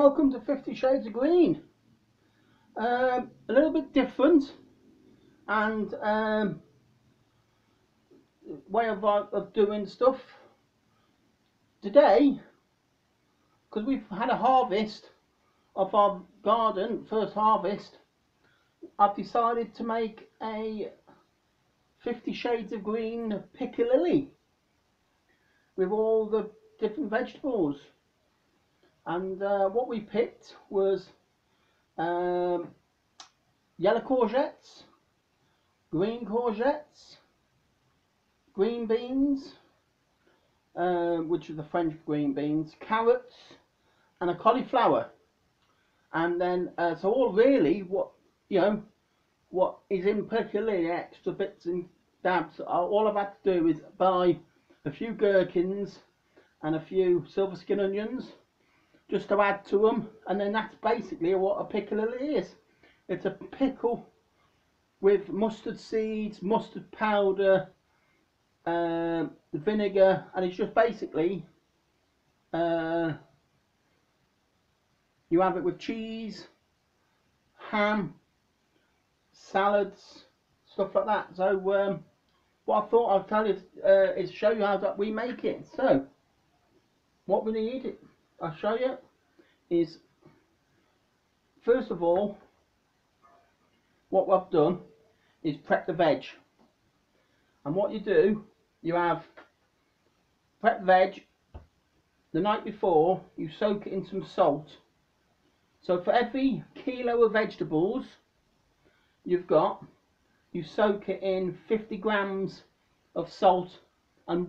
welcome to 50 Shades of Green. A little bit different and way of doing stuff today, because we've had a harvest of our garden, first harvest. I've decided to make a 50 Shades of Green piccalilli with all the different vegetables. And what we picked was yellow courgettes, green courgettes, green beans, which are the French green beans, carrots, and a cauliflower. And then so all really what is in piccalilli, extra bits and dabs, all I've had to do is buy a few gherkins and a few silver skin onions just to add to them, and then that's basically what a piccalilli is. It's a pickle with mustard seeds, mustard powder, vinegar, and it's just basically you have it with cheese, ham, salads, stuff like that. So what I thought I'd tell you is show you how that we make it. So what we need, I'll show you, is first of all, what we've done is prep the veg. And what you do, you have prep veg the night before, you soak it in some salt. So for every kilo of vegetables you've got, you soak it in 50 grams of salt and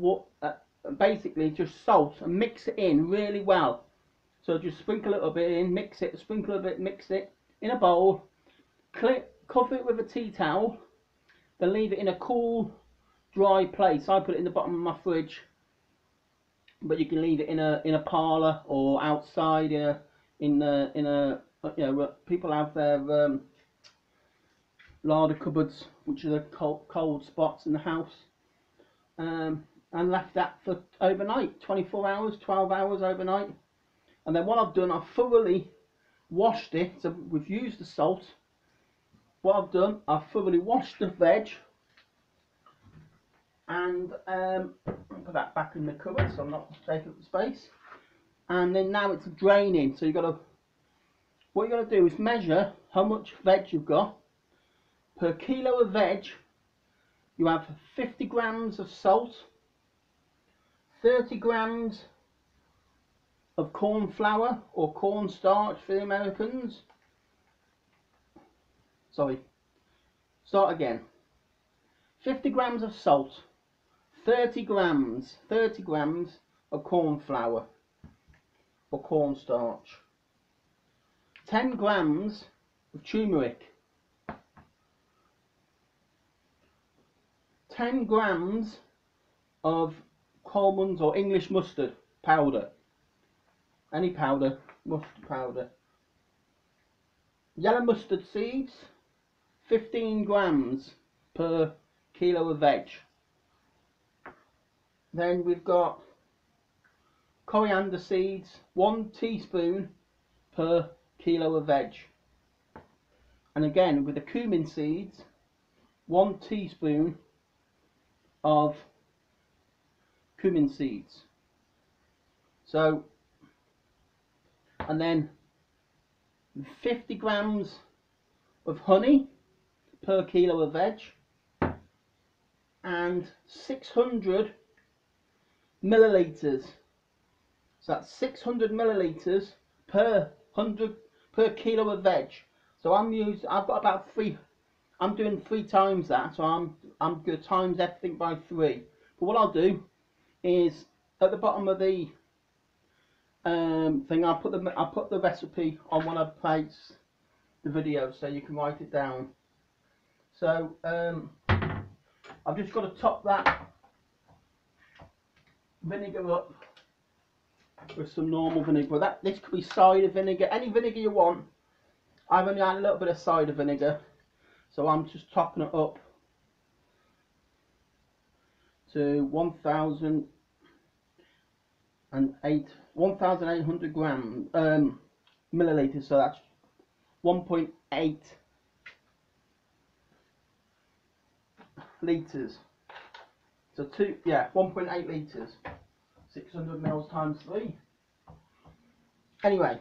basically just salt, and mix it in really well. So just sprinkle a little bit in, mix it, sprinkle a bit, mix it in a bowl, cover it with a tea towel, then leave it in a cool, dry place. I put it in the bottom of my fridge, but you can leave it in a parlour or outside in a people have their larder cupboards, which are the cold spots in the house, and left that for overnight, 24 hours, 12 hours overnight. And then what I've done, I've thoroughly washed it. So we've used the salt. What I've done, I've thoroughly washed the veg, and put that back in the cupboard so I'm not taking up the space. And then now it's draining. So what you got to do is measure how much veg you've got. Per kilo of veg, you have 50 grams of salt, 30 grams of corn flour or cornstarch for the Americans. Sorry, start again. 50 grams of salt, 30 grams of corn flour or cornstarch, 10 grams of turmeric, 10 grams of Coleman's or English mustard powder, any powder, mustard powder, yellow mustard seeds, 15 grams per kilo of veg. Then we've got coriander seeds, 1 teaspoon per kilo of veg. And again with the cumin seeds, 1 teaspoon of cumin seeds. So, and then 50 grams of honey per kilo of veg, and 600 millilitres. So that's 600 millilitres per kilo of veg. So I've got about I'm doing 3 times that, so I'm going to times everything by 3. But what I'll do is at the bottom of the thing, I'll put the recipe on when I place the video, so you can write it down. So I've just got to top that vinegar up with some normal vinegar. But this could be cider vinegar, any vinegar you want. I've only had a little bit of cider vinegar, so I'm just topping it up to 1,800 grams millilitres, so that's 1.8 litres. So 1.8 litres. 600 mils times 3. Anyway,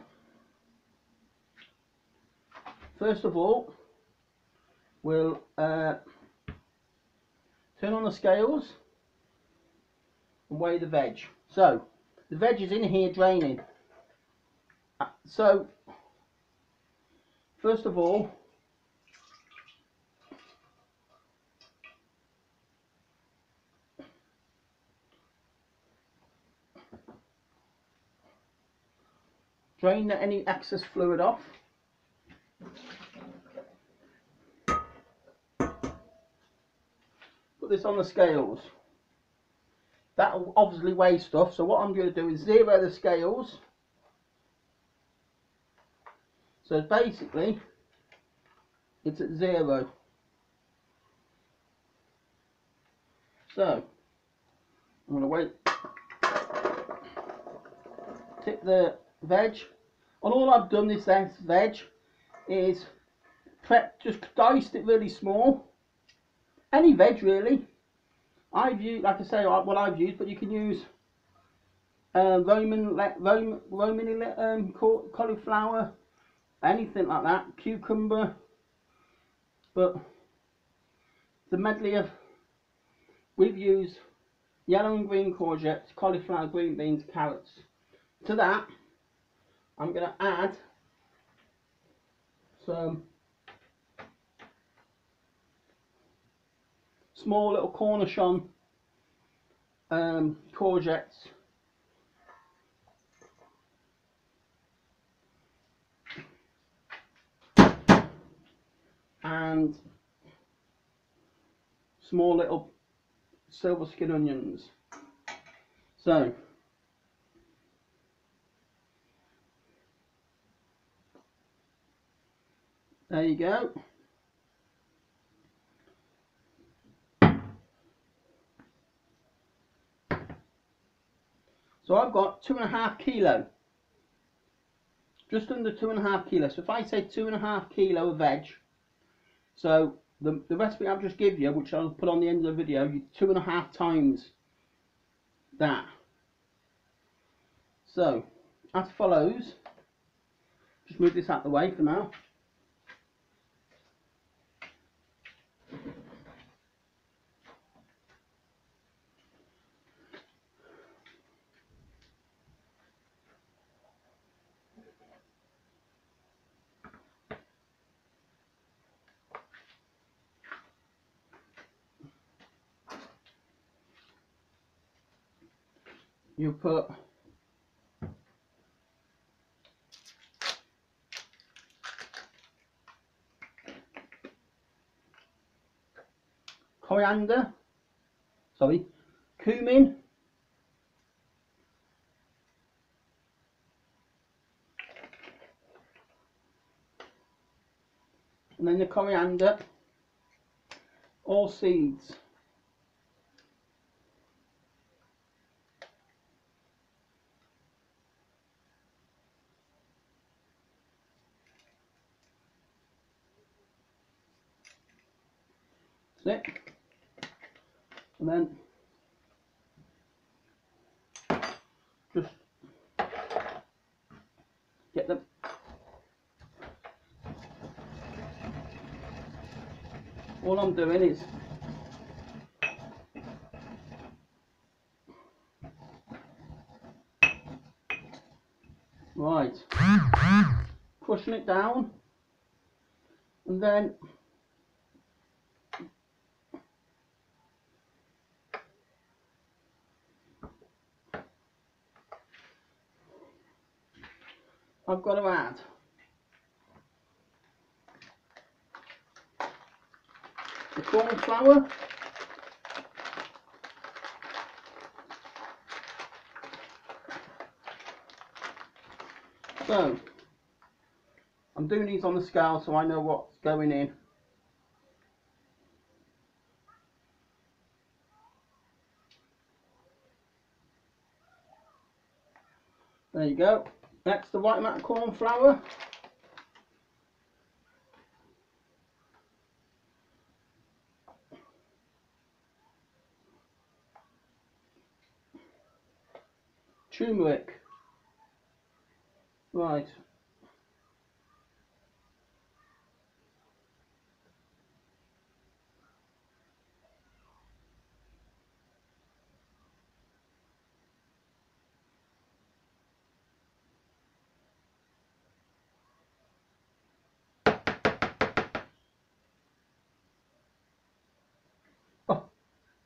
first of all, we'll turn on the scales and weigh the veg. So the veg is in here draining. So first of all, drain any excess fluid off. Put this on the scales. That will obviously weigh stuff, so what I'm going to do is zero the scales. So basically, it's at 0. So, I'm going to wait. Tip the veg. And all I've done this veg is just diced it really small. Any veg really. I've used, like I say, what I've used, but you can use cauliflower, anything like that, cucumber, but the medley of, we've used yellow and green courgettes, cauliflower, green beans, carrots. To that, I'm going to add some small little cornichon courgettes, and small little silver skin onions. So there you go. So I've got 2.5 kilo, just under 2.5 kilos. So if I say 2.5 kilo of veg, so the recipe I've just given you, which I'll put on the end of the video, you 2.5 times that. So as follows, just move this out of the way for now. You put cumin, and then the coriander, all seeds. That's it. And then just get them. All I'm doing is crushing it down, and then I've got to add the cornflour, so I'm doing these on the scale so I know what's going in. There you go. That's the right amount of cornflour. Turmeric. Right. Oh,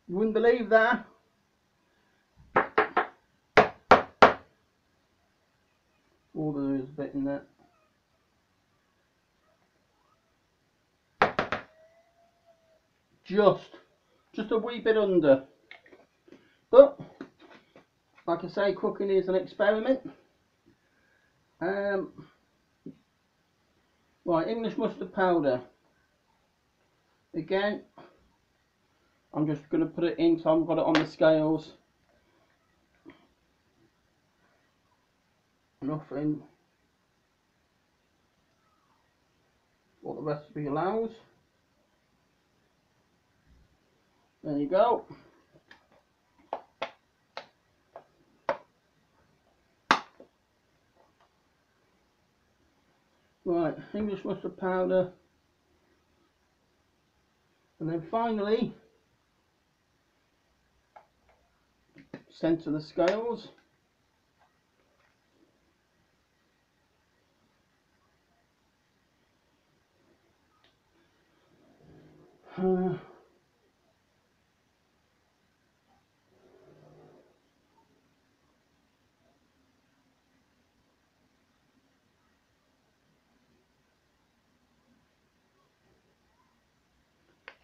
you wouldn't believe that. Oh, there is a bit in there. Just a wee bit under. But like I say, cooking is an experiment. Right, English mustard powder. Again, I'm just going to put it in, so I've got it on the scales. Nothing what the recipe allows. There you go. Right, English mustard powder. And then finally, centre the scales.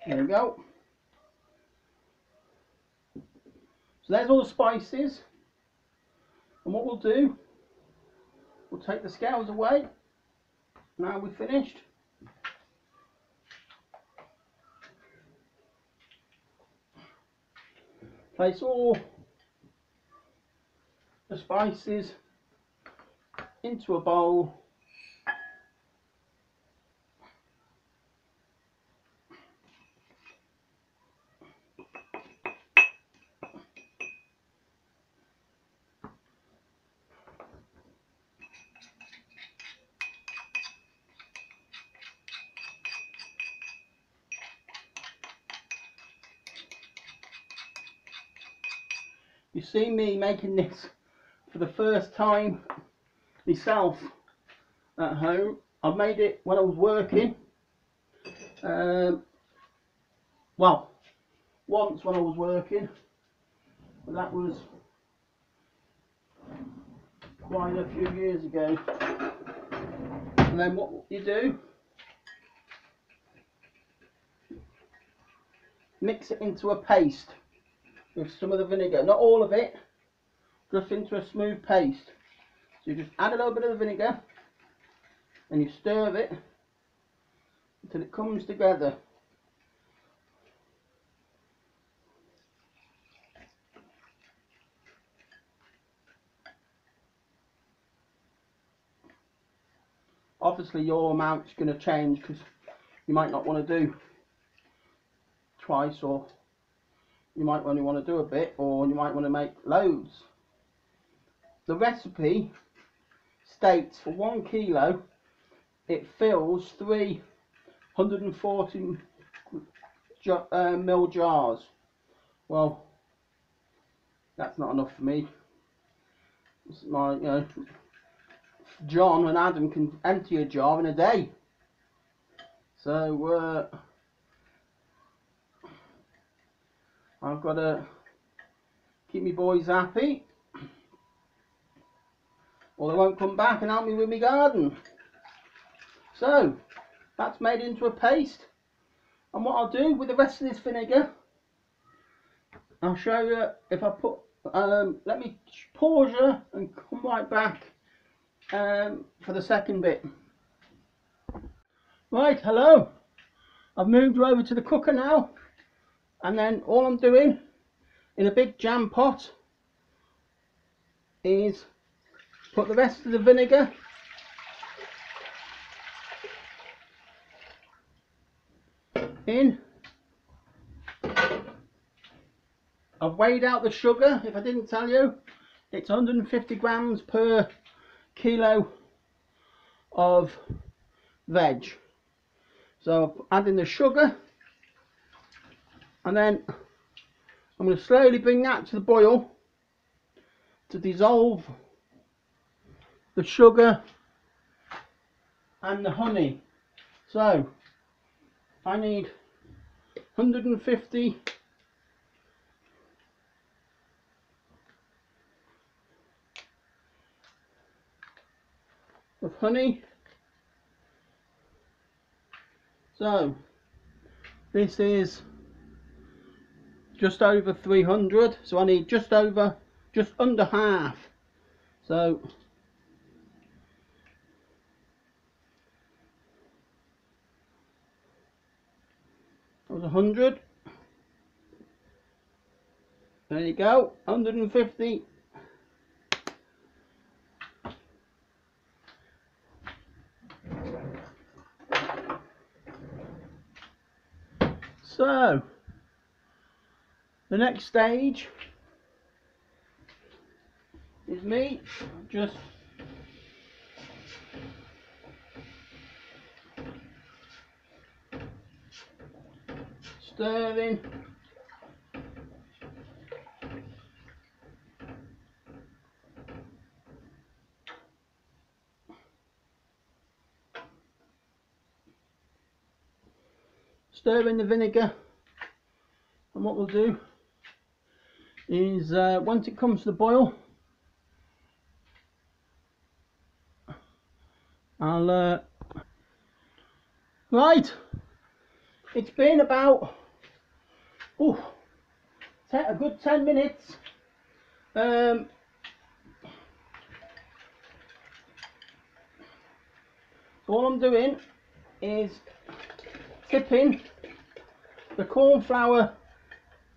There we go. So there's all the spices. And what we'll do, we'll take the scales away. Now we've finished. Place all the spices into a bowl. You see me making this for the first time myself at home. I made it when I was working. Well, once when I was working, but that was quite a few years ago. And then what you do, mix it into a paste with some of the vinegar, not all of it, just into a smooth paste. So you just add a little bit of the vinegar and you stir it until it comes together. Obviously your amount's going to change because you might not want to do twice, or you might only want to do a bit, or you might want to make loads. The recipe states for 1 kilo it fills 340 ml jars. Well, that's not enough for me. It's my, John and Adam can empty a jar in a day. So I've got to keep me boys happy, or they won't come back and help me with my garden. So that's made into a paste, and what I'll do with the rest of this vinegar, I'll show you if I put, let me pause you and come right back for the second bit. Right, hello. I've moved over to the cooker now, and then all I'm doing in a big jam pot is Put the rest of the vinegar in. I've weighed out the sugar, if I didn't tell you. It's 150 grams per kilo of veg. So I'm adding the sugar, and then I'm going to slowly bring that to the boil to dissolve the sugar and the honey. So I need 150 of honey. So this is just over 300, so I need just under half. So that was 100. There you go, 150. So the next stage is me just stirring the vinegar, and what we'll do is once it comes to the boil, I'll right, it's been about a good 10 minutes. So all I'm doing is tipping the cornflour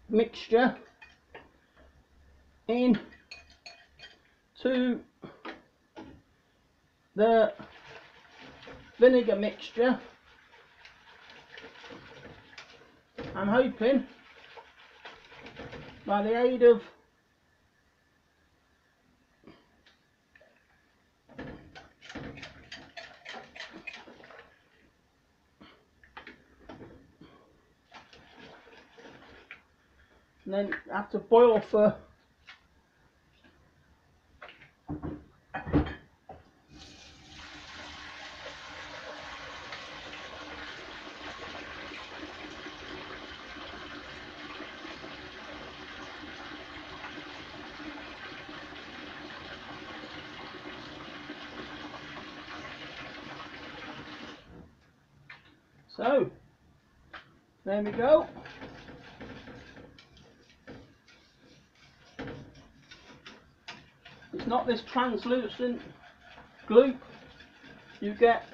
mixture in to the vinegar mixture. I'm hoping by the aid of and then have to boil for so there we go. It's not this translucent gloop you get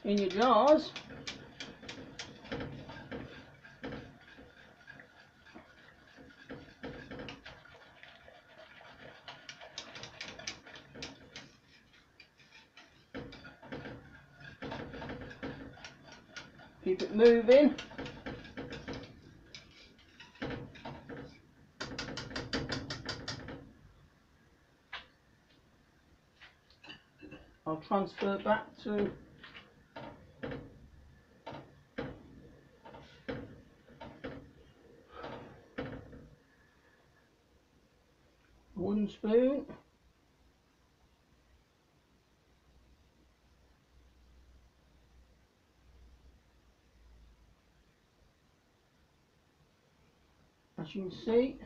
in your jars. Keep it moving. I'll transfer back to a wooden spoon. As you can see,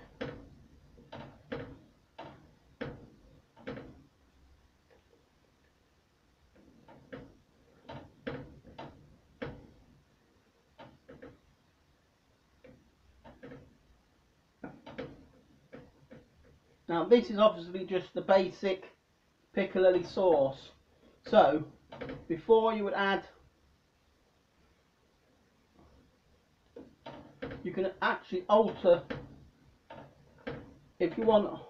now this is obviously just the basic piccalilli sauce. So before you would add, you can actually alter if you want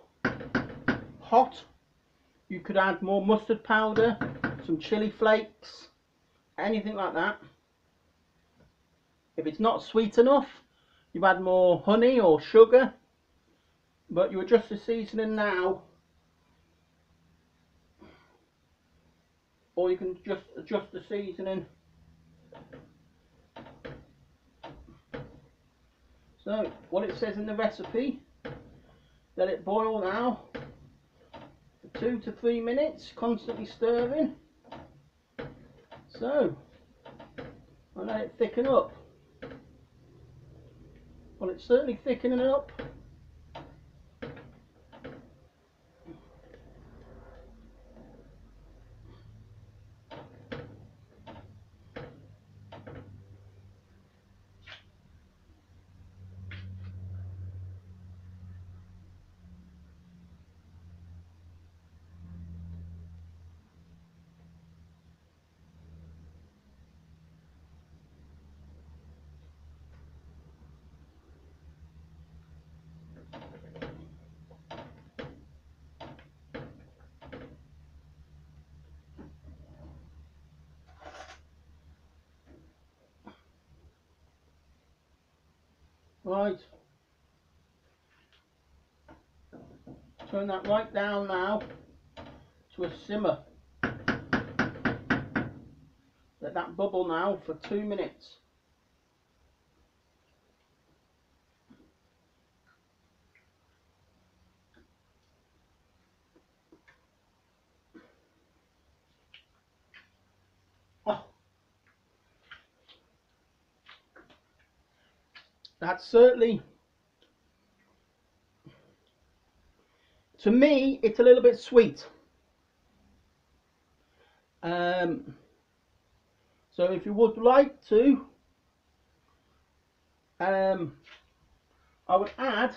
hot You could add more mustard powder, some chili flakes, anything like that. If it's not sweet enough, you add more honey or sugar, but you adjust the seasoning now, or you can just adjust the seasoning. So what it says in the recipe, let it boil now for 2 to 3 minutes, constantly stirring. So, and let it thicken up. Well, it's certainly thickening up. Right, turn that right down now to a simmer. Let that bubble now for 2 minutes. Oh, that's certainly, to me, it's a little bit sweet. So if you would like to, I would add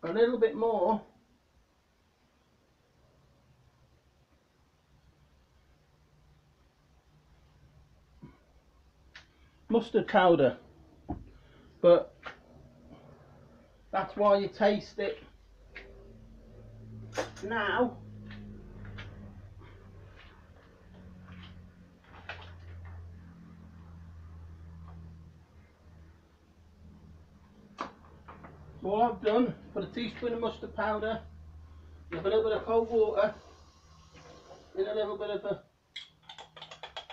a little bit more mustard powder, but that's why you taste it now. So all I've done, put a teaspoon of mustard powder, with a little bit of cold water, in a little bit of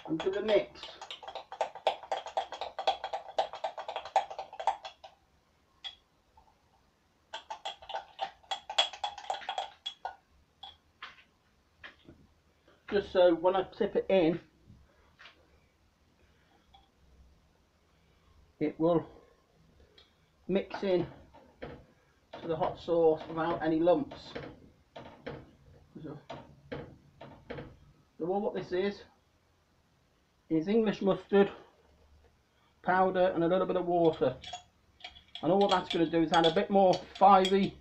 into the mix. Just so when I tip it in, it will mix in to the hot sauce without any lumps. So what this is English mustard powder and a little bit of water, and all that's going to do is add a bit more fiery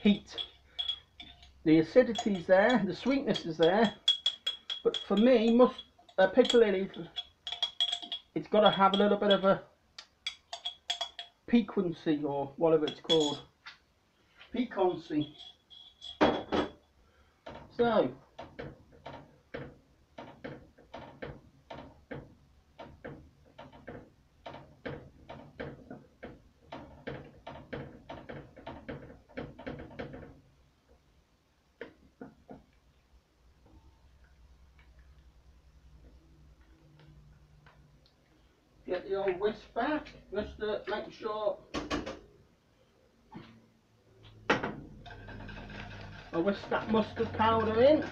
heat. The acidity is there, the sweetness is there, but for me, piccalilli, it's got to have a little bit of a piquancy, or whatever it's called, piquancy. So get the old whisk back, just to make sure I whisk that mustard powder in.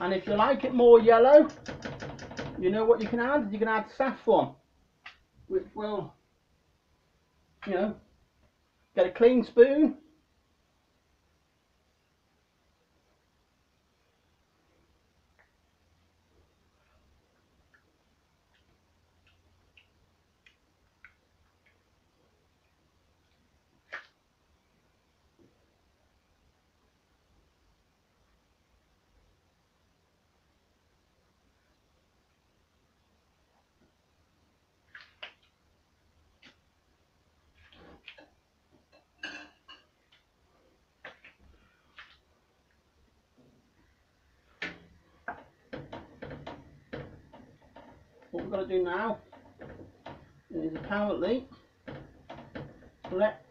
And if you like it more yellow, you know what you can add? You can add saffron, which will, get a clean spoon. got to do now is apparently let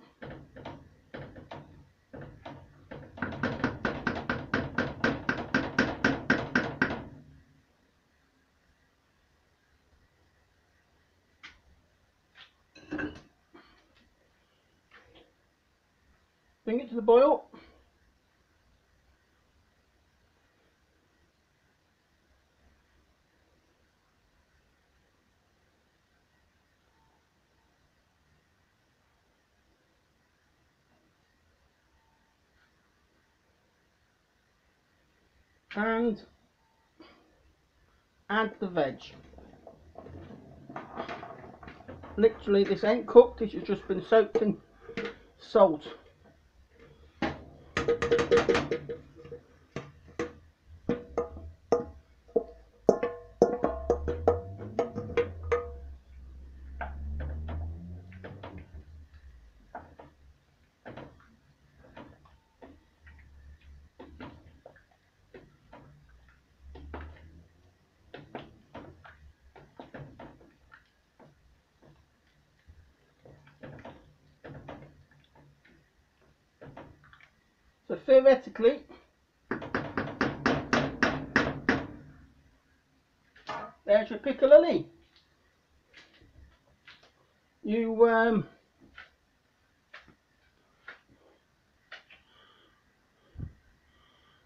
bring it to the boil. And add the veg. Literally, this ain't cooked, this has just been soaked in salt. So theoretically, there's your piccalilli. You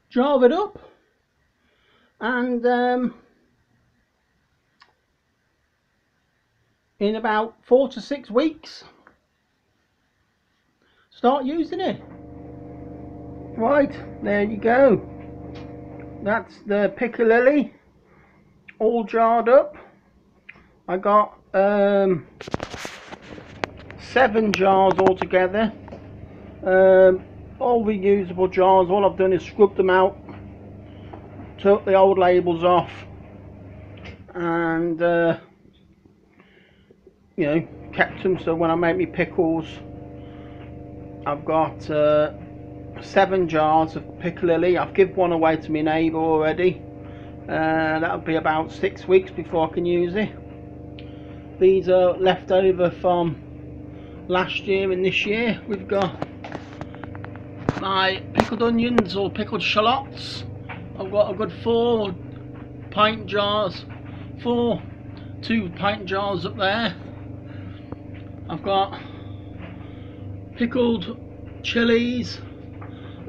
jar it up and in about 4 to 6 weeks start using it. Right, there you go. That's the piccalilli all jarred up. I got 7 jars altogether, all reusable jars. All I've done is scrub them out, took the old labels off, and you know, kept them so when I make me pickles I've got 7 jars of piccalilli. I've given one away to my neighbour already. That'll be about 6 weeks before I can use it. These are left over from last year and this year. We've got my pickled onions or pickled shallots. I've got a good 4 pint jars, 2 pint jars up there. I've got pickled chilies.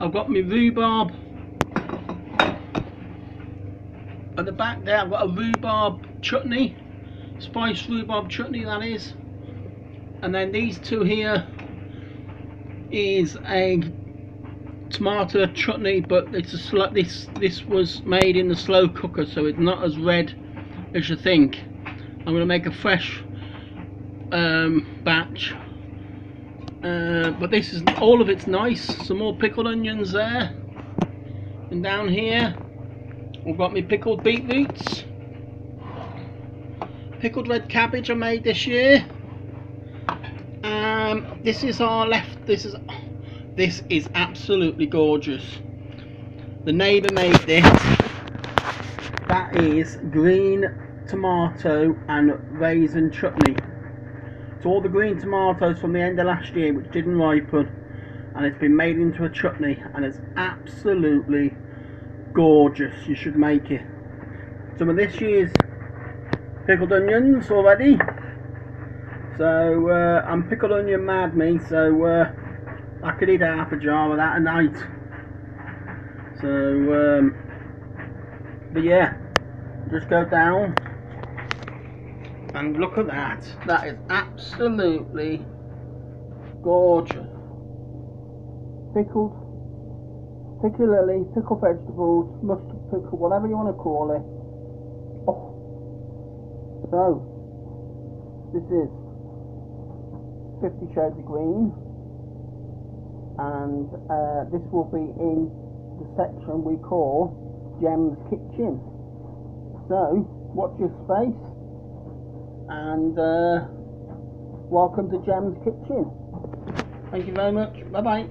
I've got my rhubarb. At the back there I've got a rhubarb chutney, spiced rhubarb chutney that is. And then these 2 here is a tomato chutney, but it's a this was made in the slow cooker, so it's not as red as you think. I'm going to make a fresh batch, but this is all of it's nice. Some more pickled onions there, and down here we've got my pickled beetroots, pickled red cabbage I made this year. This is our left. This is absolutely gorgeous. The neighbour made this. That is green tomato and raisin chutney. So all the green tomatoes from the end of last year which didn't ripen, and it's been made into a chutney, and it's absolutely gorgeous. You should make it. Some of this year's pickled onions already. So I'm pickled onion mad me, so I could eat half a jar of that a night. So but yeah, just go down and look at that. That is absolutely gorgeous. Piccalilli, pickled vegetables, mustard pickle, whatever you want to call it. Oh. So this is 50 Shades of Green, and this will be in the section we call Gem's Kitchen. So watch your space, and welcome to Gem's Kitchen. Thank you very much. Bye bye.